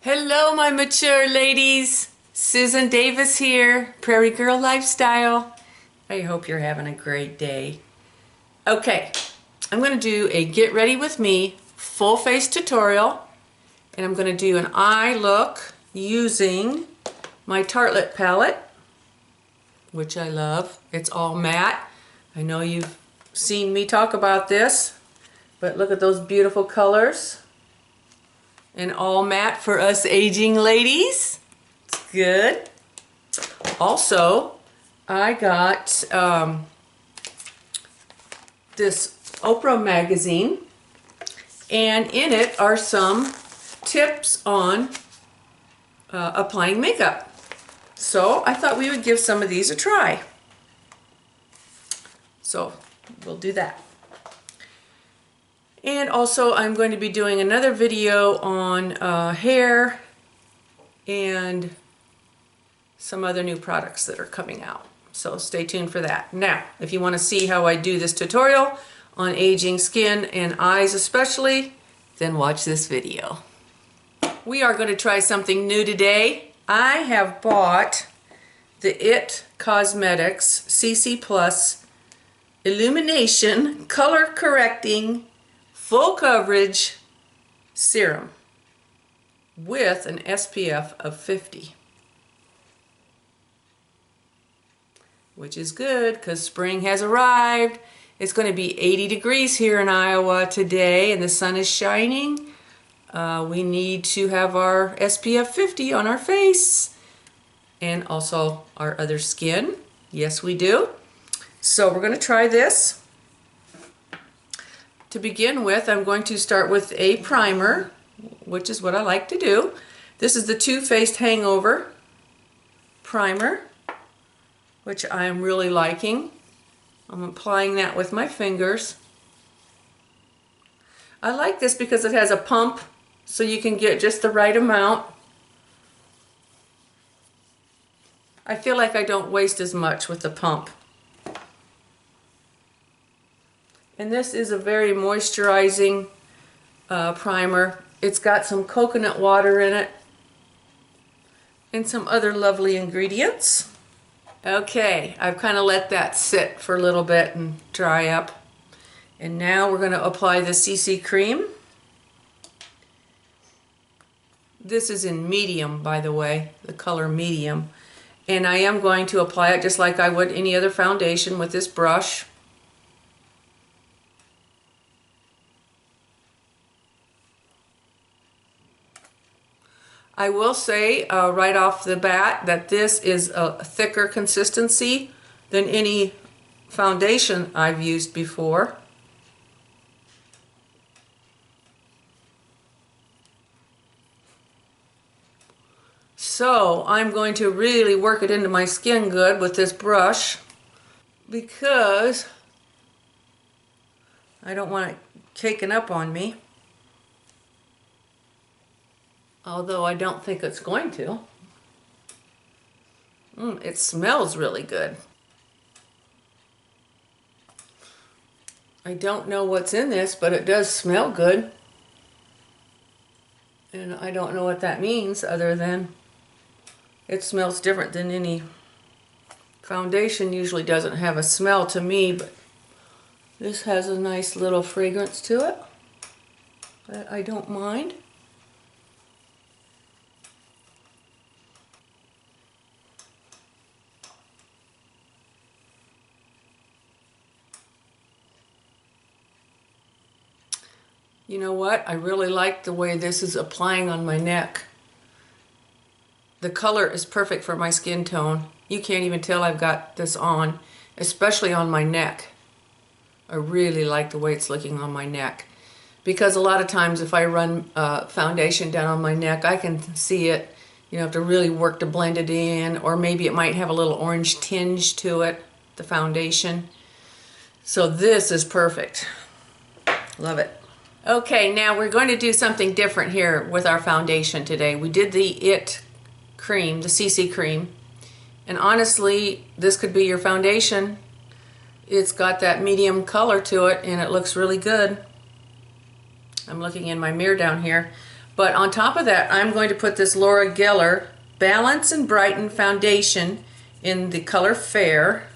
Hello, my mature ladies. Susan Davis here, Prairie Girl Lifestyle. I hope you're having a great day. Okay, I'm going to do a get ready with me full face tutorial, and I'm going to do an eye look using my Tartelette palette, which I love. It's all matte. I know you've seen me talk about this, but look at those beautiful colors. And all matte for us aging ladies. It's good. Also, I got this Oprah magazine, and in it are some tips on applying makeup. So I thought we would give some of these a try. So we'll do that. And also I'm going to be doing another video on hair and some other new products that are coming out. So stay tuned for that. Now, if you want to see how I do this tutorial on aging skin and eyes especially, then watch this video. We are going to try something new today. I have bought the IT Cosmetics CC Plus Illumination Color Correcting Full Coverage Serum with an SPF of 50, which is good because spring has arrived. It's going to be 80 degrees here in Iowa today and the sun is shining. We need to have our SPF 50 on our face and also our other skin. Yes, we do. So we're going to try this. To begin with, I'm going to start with a primer, which is what I like to do. This is the Too Faced Hangover primer, which I'm really liking. I'm applying that with my fingers. I like this because it has a pump, so you can get just the right amount. I feel like I don't waste as much with the pump. And this is a very moisturizing primer. It's got some coconut water in it and some other lovely ingredients. Okay, I've kind of let that sit for a little bit and dry up. And now we're going to apply the CC cream. This is in medium, by the way, the color medium. And I am going to apply it just like I would any other foundation with this brush. I will say right off the bat that this is a thicker consistency than any foundation I've used before. So I'm going to really work it into my skin good with this brush because I don't want it caking up on me. Although I don't think it's going to. It smells really good. I don't know what's in this, but it does smell good. And I don't know what that means other than it smells different than any foundation. Usually doesn't have a smell to me, but this has a nice little fragrance to it that I don't mind. You know what? I really like the way this is applying on my neck. The color is perfect for my skin tone. You can't even tell I've got this on, especially on my neck. I really like the way it's looking on my neck. Because a lot of times if I run foundation down on my neck, I can see it. You know, have to really work to blend it in, or maybe it might have a little orange tinge to it, the foundation. So this is perfect. Love it. Okay, now we're going to do something different here with our foundation today. We did the IT cream, the CC cream, and honestly, this could be your foundation. It's got that medium color to it, and it looks really good. I'm looking in my mirror down here. But on top of that, I'm going to put this Laura Geller Balance and Brighten Foundation in the color Fair.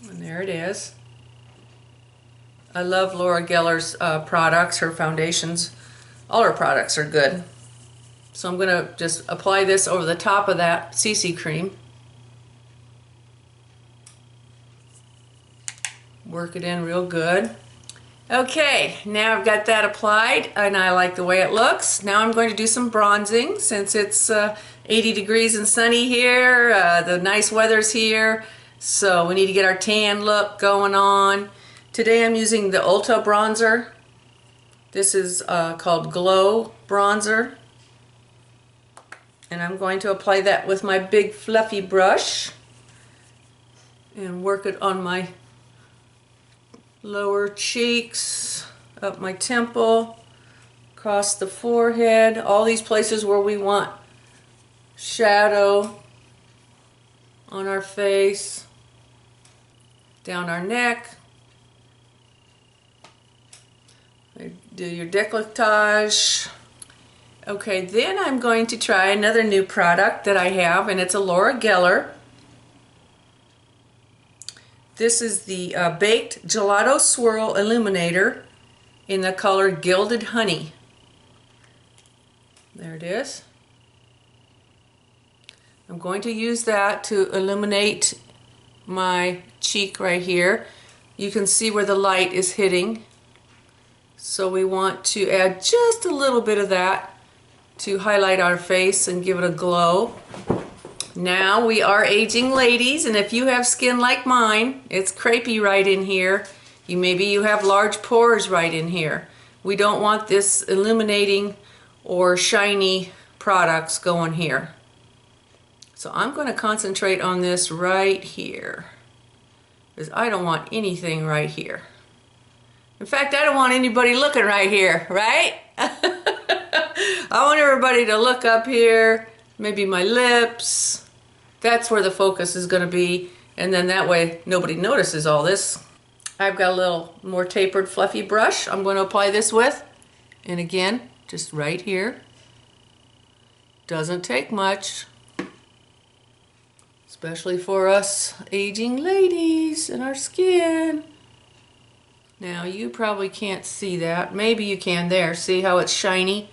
And there it is. I love Laura Geller's products, her foundations. All her products are good. So I'm going to just apply this over the top of that CC cream. Work it in real good. Okay, now I've got that applied and I like the way it looks. Now I'm going to do some bronzing since it's 80 degrees and sunny here. The nice weather's here. So we need to get our tan look going on. Today I'm using the Ulta bronzer. This is called Glow Bronzer. And I'm going to apply that with my big fluffy brush and work it on my lower cheeks, up my temple, across the forehead, all these places where we want shadow on our face, down our neck. Do your décolletage. Okay, then I'm going to try another new product that I have, and it's a Laura Geller. This is the Baked Gilato Swirl Illuminator in the color Gilded Honey. There it is. I'm going to use that to illuminate my cheek right here. You can see where the light is hitting. So we want to add just a little bit of that to highlight our face and give it a glow. Now we are aging ladies, and if you have skin like mine, it's crepey right in here. Maybe you have large pores right in here. We don't want this illuminating or shiny products going here. So I'm going to concentrate on this right here, because I don't want anything right here. In fact, I don't want anybody looking right here, right? I want everybody to look up here, maybe my lips. That's where the focus is going to be, and then that way nobody notices all this. I've got a little more tapered fluffy brush I'm going to apply this with, and again, just right here. Doesn't take much, especially for us aging ladies and our skin. Now you probably can't see that. Maybe you can there. See how it's shiny?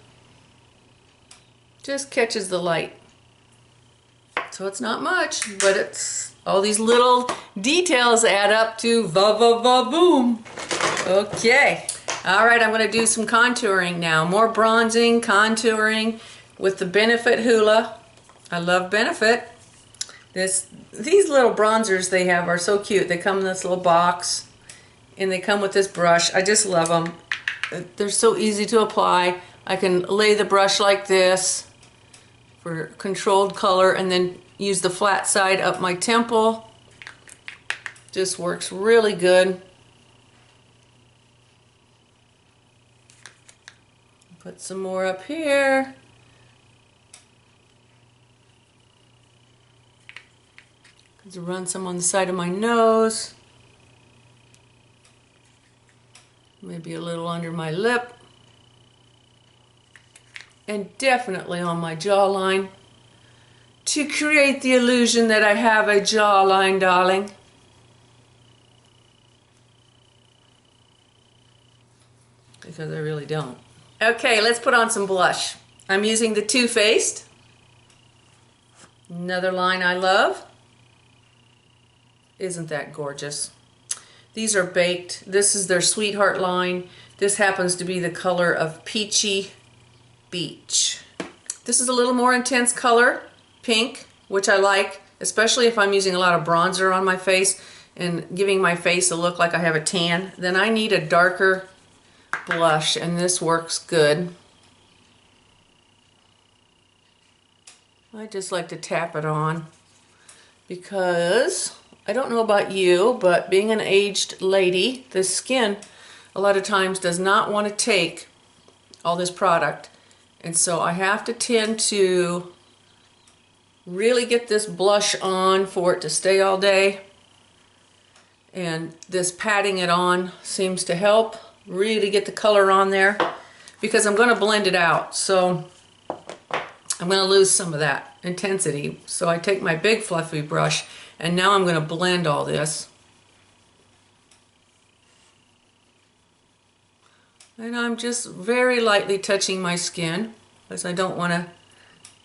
Just catches the light. So it's not much, but it's all these little details add up to va-va-va-boom. Okay. All right, I'm going to do some contouring now. More bronzing, contouring with the Benefit Hoola. I love Benefit. These little bronzers they have are so cute. They come in this little box, and they come with this brush. I just love them. They're so easy to apply. I can lay the brush like this for controlled color and then use the flat side up my temple. Just works really good. Put some more up here. Run some on the side of my nose. Maybe a little under my lip. And definitely on my jawline to create the illusion that I have a jawline, darling. Because I really don't. Okay, let's put on some blush. I'm using the Too Faced. Another line I love. Isn't that gorgeous? These are baked. This is their Sweetheart line. This happens to be the color of Peachy Beach. This is a little more intense color, pink, which I like, especially if I'm using a lot of bronzer on my face and giving my face a look like I have a tan. Then I need a darker blush, and this works good. I just like to tap it on because I don't know about you, but being an aged lady, the skin a lot of times does not want to take all this product. And so I have to tend to really get this blush on for it to stay all day. And this patting it on seems to help really get the color on there. because I'm going to blend it out. So I'm going to lose some of that intensity. So I take my big fluffy brush and now I'm going to blend all this. And I'm just very lightly touching my skin because I don't want to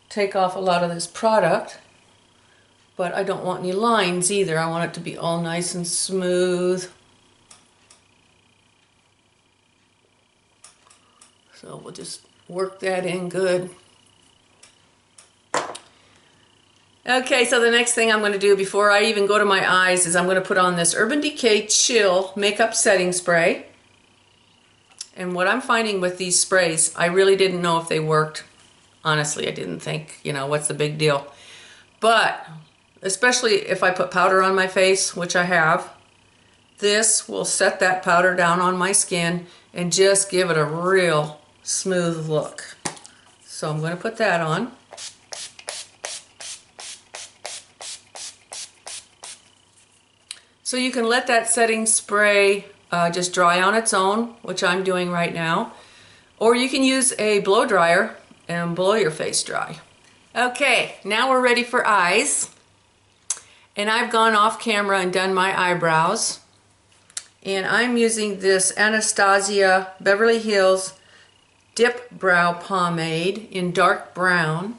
take off a lot of this product. But I don't want any lines either. I want it to be all nice and smooth. So we'll just work that in good. Okay, so the next thing I'm going to do before I even go to my eyes is I'm going to put on this Urban Decay Chill Makeup Setting Spray. And what I'm finding with these sprays, I really didn't know if they worked. Honestly, I didn't think, you know, what's the big deal. But especially if I put powder on my face, which I have, this will set that powder down on my skin and just give it a real smooth look. So I'm going to put that on. So you can let that setting spray just dry on its own, which I'm doing right now. Or you can use a blow dryer and blow your face dry. Okay, now we're ready for eyes. And I've gone off camera and done my eyebrows. And I'm using this Anastasia Beverly Hills Dip Brow Pomade in dark brown.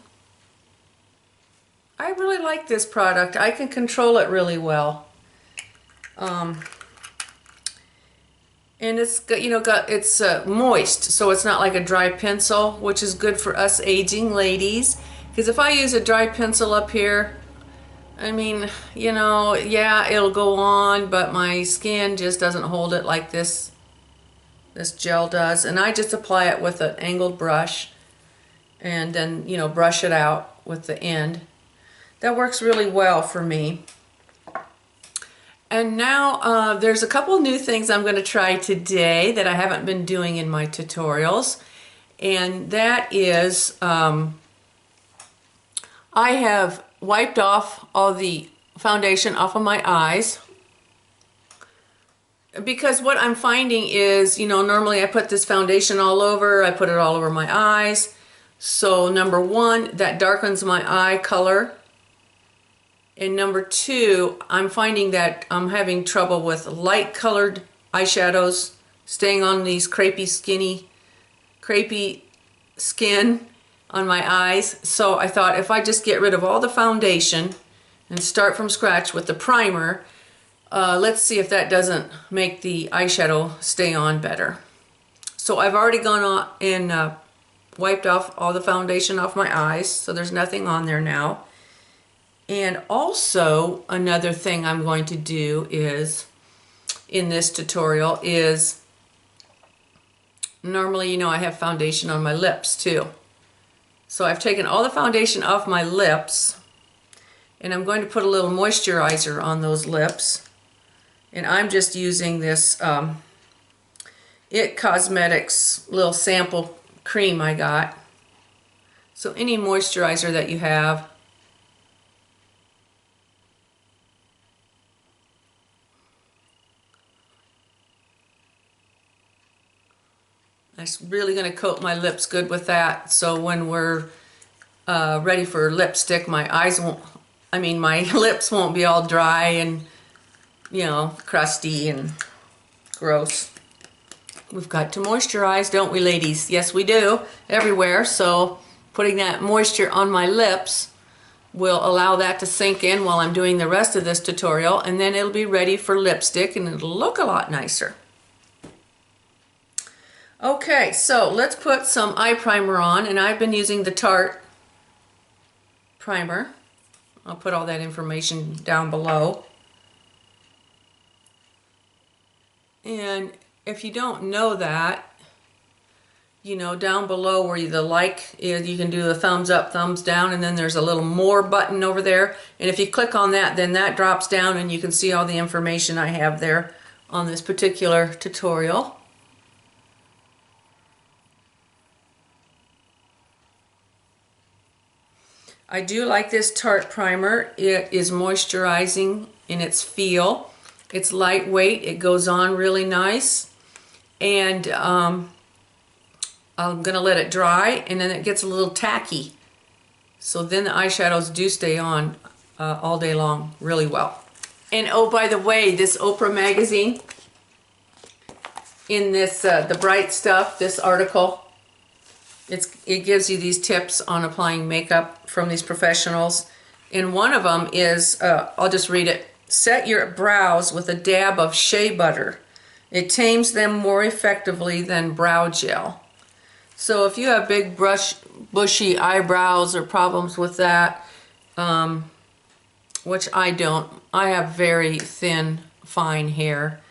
I really like this product. I can control it really well. And it's got, it's moist, so it's not like a dry pencil, which is good for us aging ladies. Because if I use a dry pencil up here, I mean, yeah, it'll go on, but my skin just doesn't hold it like this gel does. And I just apply it with an angled brush and then, brush it out with the end. That works really well for me. And now there's a couple new things I'm going to try today that I haven't been doing in my tutorials. And that is, I have wiped off all the foundation off of my eyes. Because what I'm finding is, normally I put this foundation all over, I put it all over my eyes. So number one, that darkens my eye color. And number two, I'm finding that I'm having trouble with light colored eyeshadows staying on these crepey skin on my eyes. So I thought if I just get rid of all the foundation and start from scratch with the primer, let's see if that doesn't make the eyeshadow stay on better. So I've already gone on and wiped off all the foundation off my eyes, so there's nothing on there now. And also another thing I'm going to do is, in this tutorial, is normally, I have foundation on my lips too. So I've taken all the foundation off my lips and I'm going to put a little moisturizer on those lips. And I'm just using this It Cosmetics little sample cream I got. So any moisturizer that you have. I'm really going to coat my lips good with that, so when we're ready for lipstick, my lips won't be all dry and, crusty and gross. We've got to moisturize, don't we, ladies? Yes, we do, everywhere. So putting that moisture on my lips will allow that to sink in while I'm doing the rest of this tutorial, and then it'll be ready for lipstick and it'll look a lot nicer. Okay, so let's put some eye primer on, and I've been using the Tarte primer. I'll put all that information down below. And if you don't know that, down below where the like is, you can do the thumbs up, thumbs down, and then there's a little more button over there. And if you click on that, then that drops down and you can see all the information I have there on this particular tutorial. I do like this Tarte primer. It is moisturizing in its feel. It's lightweight. It goes on really nice. And I'm gonna let it dry, and then it gets a little tacky. So then the eyeshadows do stay on all day long really well. And oh, by the way, this Oprah magazine, in this the Bright Stuff, this article, it gives you these tips on applying makeup from these professionals. And one of them is, I'll just read it. Set your brows with a dab of shea butter. It tames them more effectively than brow gel. So if you have big bushy eyebrows or problems with that, which I don't, I have very thin, fine hair.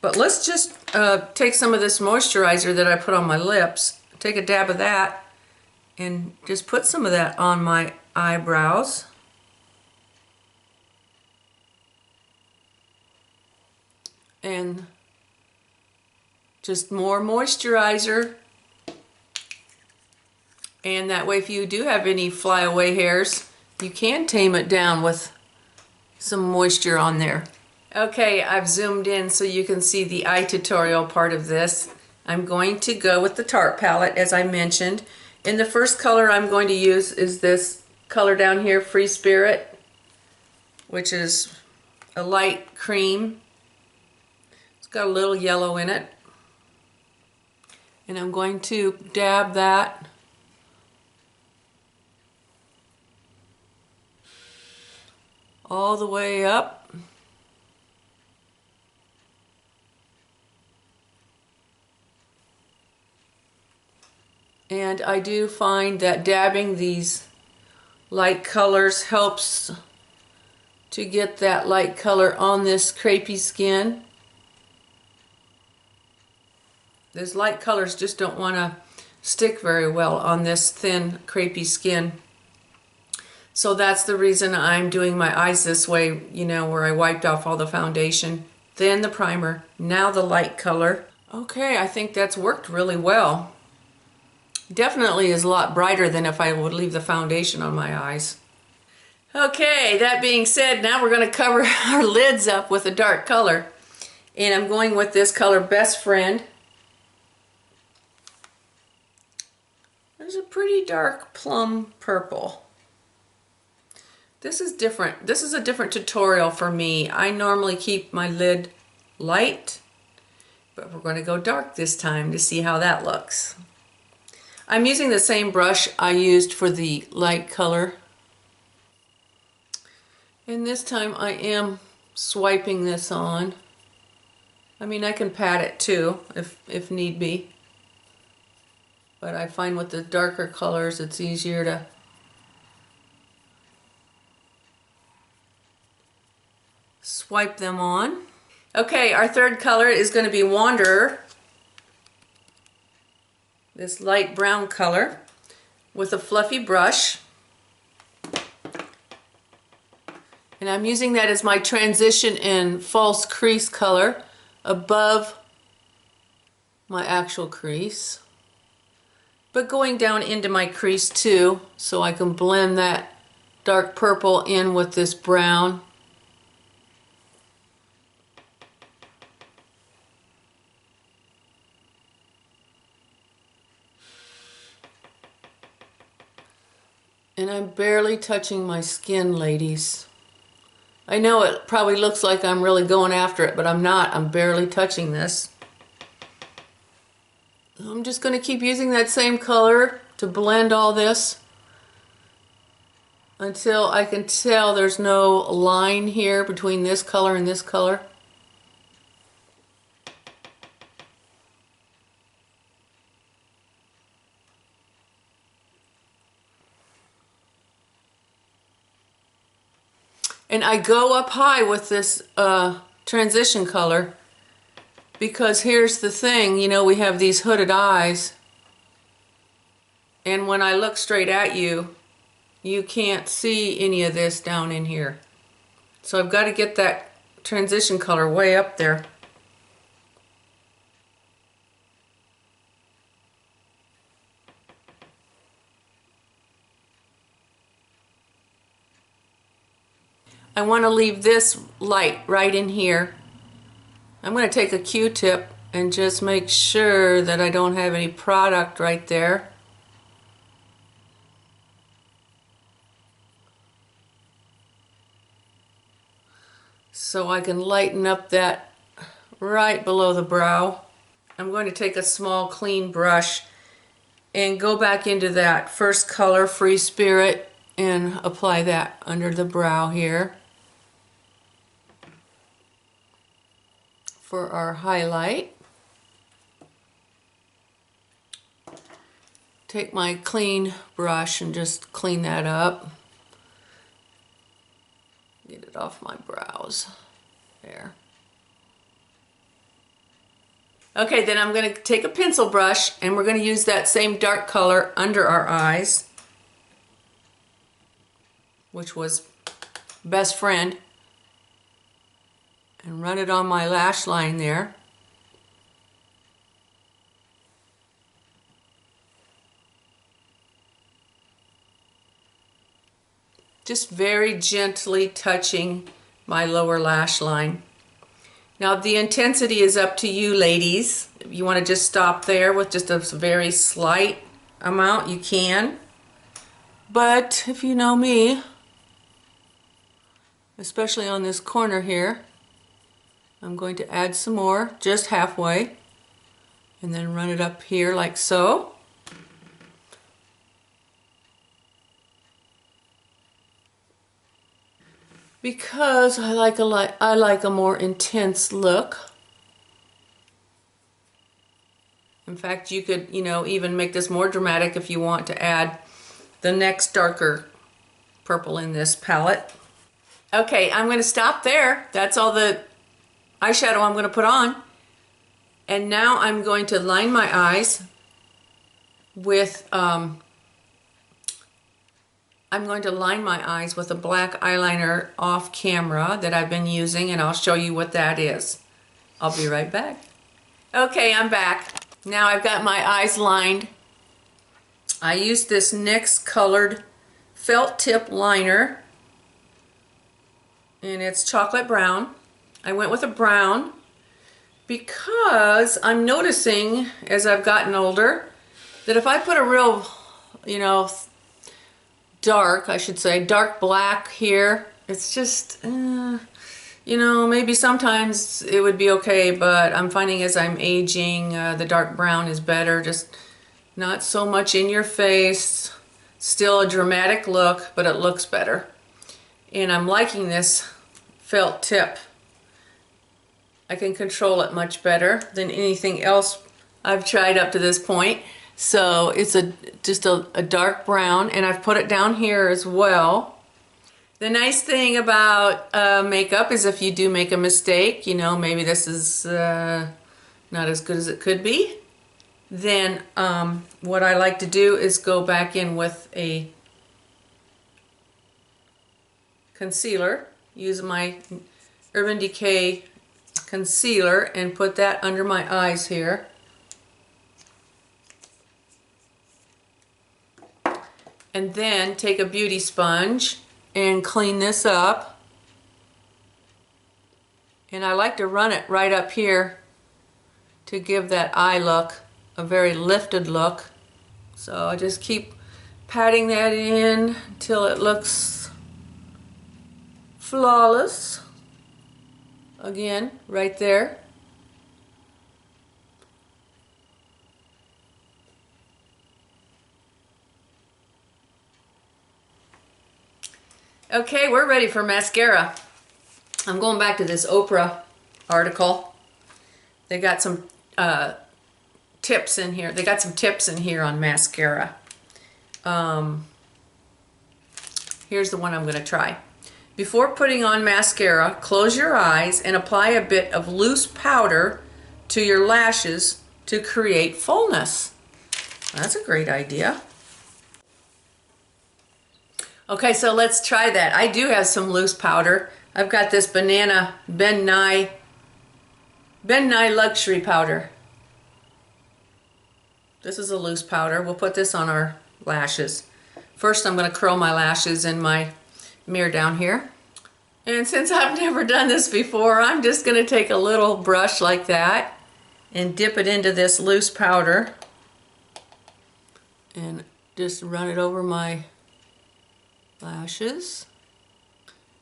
But let's just take some of this moisturizer that I put on my lips, take a dab of that, and just put some of that on my eyebrows. And just more moisturizer. And that way, if you do have any flyaway hairs, you can tame it down with some moisture on there. Okay, I've zoomed in so you can see the eye tutorial part of this. I'm going to go with the Tarte palette, as I mentioned. And the first color I'm going to use is this color down here, Free Spirit, which is a light cream. It's got a little yellow in it. And I'm going to dab that all the way up. And I do find that dabbing these light colors helps to get that light color on this crepey skin. Those light colors just don't want to stick very well on this thin, crepey skin. So that's the reason I'm doing my eyes this way, you know, where I wiped off all the foundation, then the primer, now the light color. Okay, I think that's worked really well. Definitely is a lot brighter than if I would leave the foundation on my eyes. Okay, that being said, now we're going to cover our lids up with a dark color. And I'm going with this color, Best Friend. There's a pretty dark plum purple. This is different. This is a different tutorial for me. I normally keep my lid light, but we're going to go dark this time to see how that looks. I'm using the same brush I used for the light color. And this time I am swiping this on. I mean, I can pat it too if need be. But I find with the darker colors it's easier to swipe them on. Okay, our third color is going to be Wanderer. This light brown color with a fluffy brush. And I'm using that as my transition and false crease color above my actual crease. But going down into my crease too, so I can blend that dark purple in with this brown. And I'm barely touching my skin, ladies. I know it probably looks like I'm really going after it, but I'm not. I'm barely touching this. I'm just going to keep using that same color to blend all this until I can tell there's no line here between this color and this color. And I go up high with this transition color because here's the thing, you know, we have these hooded eyes, and when I look straight at you, you can't see any of this down in here. So I've got to get that transition color way up there. I want to leave this light right in here. I'm going to take a Q-tip and just make sure that I don't have any product right there. So I can lighten up that right below the brow. I'm going to take a small clean brush and go back into that first color, Free Spirit, and apply that under the brow here for our highlight. Take my clean brush and just clean that up. Get it off my brows. There. Okay, then I'm going to take a pencil brush and we're going to use that same dark color under our eyes, which was Best Friend, and run it on my lash line there. Just very gently touching my lower lash line. Now the intensity is up to you, ladies. If you want to just stop there with just a very slight amount, you can. But if you know me, especially on this corner here, I'm going to add some more, just halfway, and then run it up here like so. Because I like a more intense look. In fact, you could, even make this more dramatic if you want to add the next darker purple in this palette. Okay, I'm going to stop there. That's all the eyeshadow I'm going to put on. And now I'm going to line my eyes with a black eyeliner off camera that I've been using, and I'll show you what that is. I'll be right back. Okay, I'm back. Now I've got my eyes lined. I used this NYX colored felt tip liner, and it's chocolate brown. I went with a brown because I'm noticing as I've gotten older that if I put a real, dark black here, it's just, maybe sometimes it would be okay, but I'm finding as I'm aging, the dark brown is better, just not so much in your face, still a dramatic look, but it looks better. And I'm liking this felt tip. I can control it much better than anything else I've tried up to this point. So it's just a dark brown, and I've put it down here as well. The nice thing about makeup is if you do make a mistake, maybe this is not as good as it could be, then what I like to do is go back in with a concealer, use my Urban Decay concealer and put that under my eyes here. And then take a beauty sponge and clean this up. And I like to run it right up here to give that eye look a very lifted look. So I just keep patting that in until it looks flawless. Again, right there. Okay, we're ready for mascara. I'm going back to this Oprah article. They got some tips in here. They got some tips in here on mascara. Here's the one I'm going to try. Before putting on mascara, close your eyes and apply a bit of loose powder to your lashes to create fullness. That's a great idea. Okay, so let's try that. I do have some loose powder. I've got this banana Ben Nye Luxury powder. This is a loose powder. We'll put this on our lashes. First, I'm going to curl my lashes in my mirror down here. And since I've never done this before, I'm just going to take a little brush like that and dip it into this loose powder and just run it over my lashes.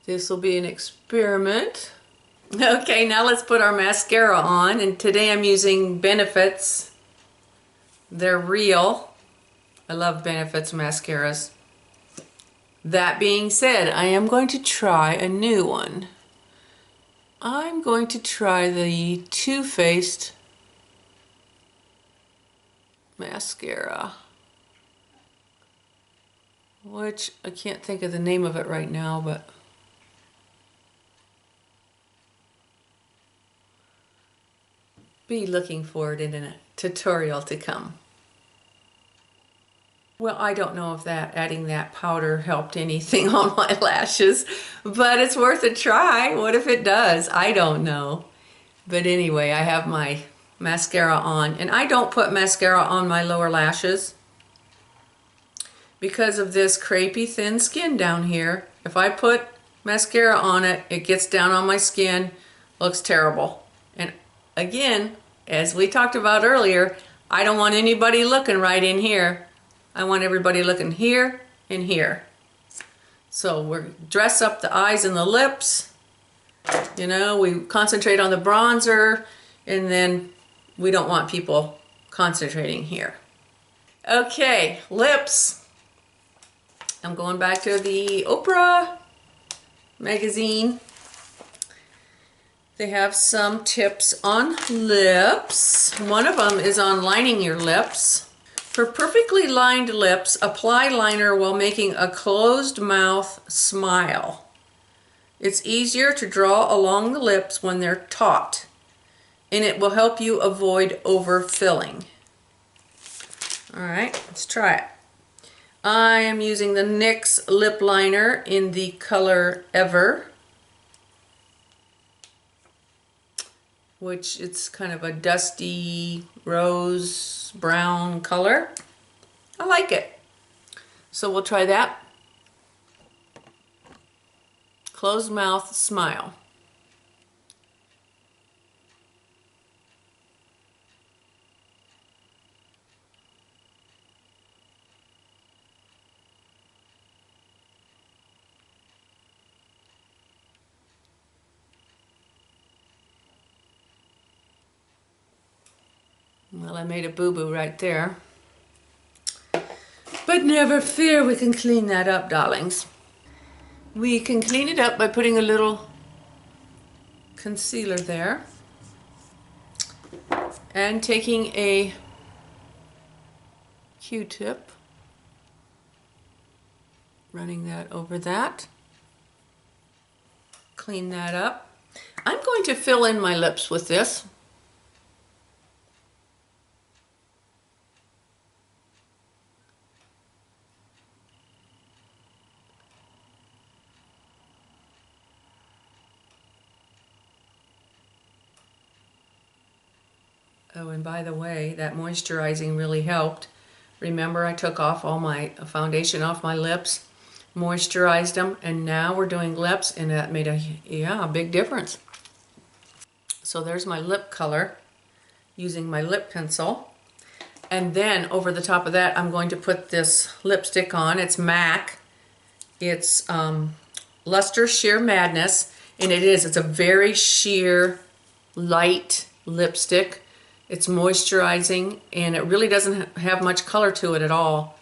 This will be an experiment. Okay, now let's put our mascara on, and today I'm using Benefit's. They're real. I love Benefit's mascaras. That being said, I am going to try a new one. I'm going to try the Too Faced mascara, which I can't think of the name of it right now, but be looking for it in a tutorial to come. Well, I don't know if adding that powder helped anything on my lashes, but it's worth a try. What if it does? I don't know. But anyway, I have my mascara on, and I don't put mascara on my lower lashes because of this crepey thin skin down here. If I put mascara on it, it gets down on my skin, looks terrible. And again, as we talked about earlier, I don't want anybody looking right in here. I want everybody looking here and here. So we're dress up the eyes and the lips. You know, we concentrate on the bronzer, and then we don't want people concentrating here. Okay, lips. I'm going back to the Oprah magazine. They have some tips on lips. One of them is on lining your lips. For perfectly lined lips, apply liner while making a closed mouth smile. It's easier to draw along the lips when they're taut, and it will help you avoid overfilling. All right, let's try it. I am using the NYX lip liner in the color Ever, which it's kind of a dusty rose brown color. I like it. So we'll try that. Closed mouth smile. Well, I made a boo-boo right there. But never fear, we can clean that up, darlings. We can clean it up by putting a little concealer there and taking a Q-tip, running that over that. Clean that up. I'm going to fill in my lips with this. Oh, and by the way, that moisturizing really helped. Remember, I took off all my foundation off my lips, moisturized them, and now we're doing lips, and that made a big difference. So there's my lip color using my lip pencil. And then over the top of that, I'm going to put this lipstick on. It's MAC. It's Lustre Sheer Madness, and it's a very sheer, light lipstick. It's moisturizing, and it really doesn't have much color to it at all.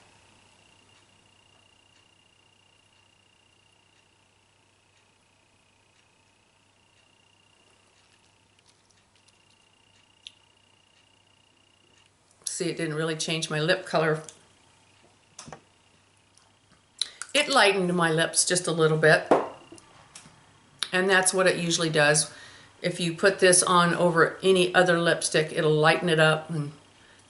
See, it didn't really change my lip color. It lightened my lips just a little bit, and that's what it usually does. If you put this on over any other lipstick, it'll lighten it up and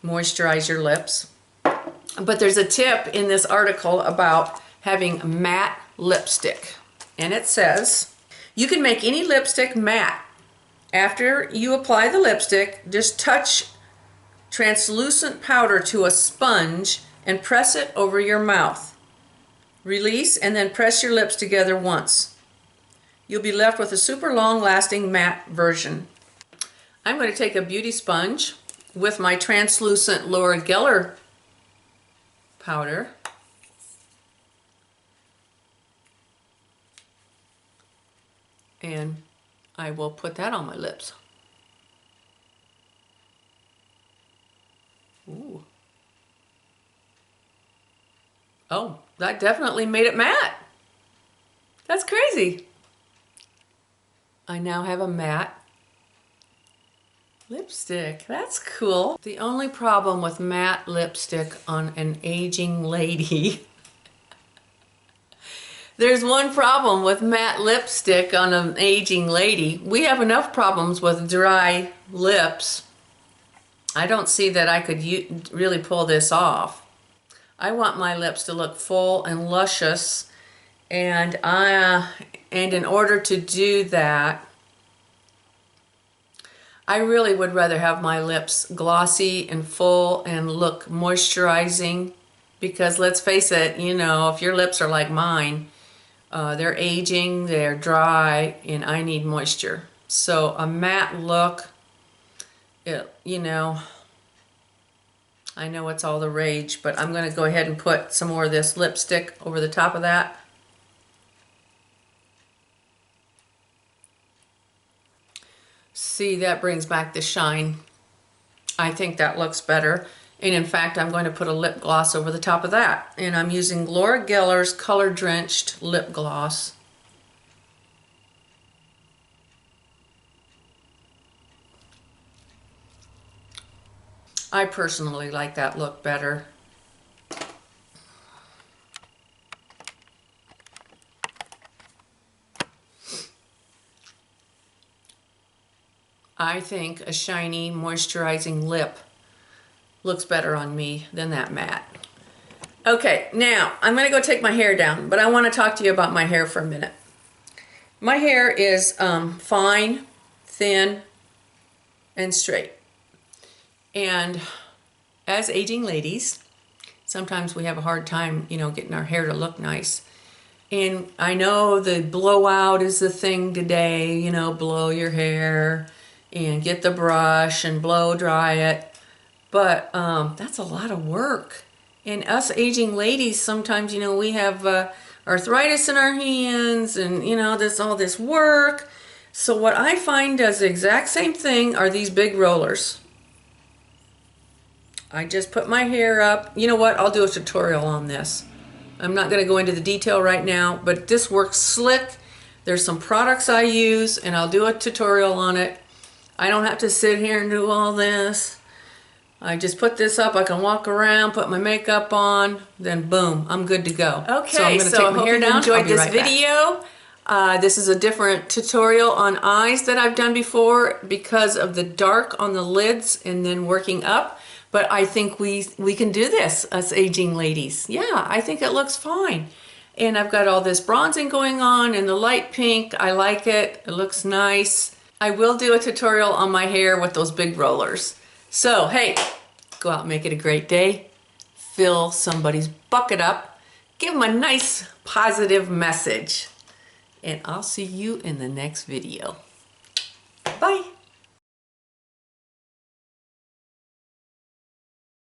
moisturize your lips. But there's a tip in this article about having matte lipstick. And it says, you can make any lipstick matte. After you apply the lipstick, just touch translucent powder to a sponge and press it over your mouth. Release and then press your lips together once. You'll be left with a super long lasting matte version. I'm going to take a beauty sponge with my translucent Laura Geller powder. And I will put that on my lips. Ooh. Oh, that definitely made it matte. That's crazy. I now have a matte lipstick. That's cool. The only problem with matte lipstick on an aging lady, there's one problem with matte lipstick on an aging lady. We have enough problems with dry lips. I don't see that I could really pull this off. I want my lips to look full and luscious, and in order to do that, I really would rather have my lips glossy and full and look moisturizing, because let's face it, you know, if your lips are like mine, they're aging, they're dry, and I need moisture. So a matte look, you know, I know it's all the rage, but I'm going to go ahead and put some more of this lipstick over the top of that. See, that brings back the shine. I think that looks better. And in fact, I'm going to put a lip gloss over the top of that. And I'm using Laura Geller's Color Drenched Lip Gloss. I personally like that look better. I think a shiny, moisturizing lip looks better on me than that matte. Okay, now I'm going to go take my hair down, but I want to talk to you about my hair for a minute. My hair is fine, thin, and straight. And as aging ladies, sometimes we have a hard time, you know, getting our hair to look nice. And I know the blowout is the thing today, you know, blow your hair and get the brush and blow dry it. But that's a lot of work. And us aging ladies, sometimes, you know, we have arthritis in our hands and, you know, there's all this work. So what I find does the exact same thing are these big rollers. I just put my hair up. You know what? I'll do a tutorial on this. I'm not going to go into the detail right now, but this works slick. There's some products I use, and I'll do a tutorial on it. I don't have to sit here and do all this. I just put this up. I can walk around, put my makeup on, then boom, I'm good to go. Okay, so I'm going to take my hair down. Enjoyed this video. This is a different tutorial on eyes that I've done before because of the dark on the lids and then working up. But I think we can do this, us aging ladies. Yeah, I think it looks fine. And I've got all this bronzing going on and the light pink. I like it. It looks nice. I will do a tutorial on my hair with those big rollers. So, hey, go out and make it a great day. Fill somebody's bucket up. Give them a nice positive message. And I'll see you in the next video. Bye.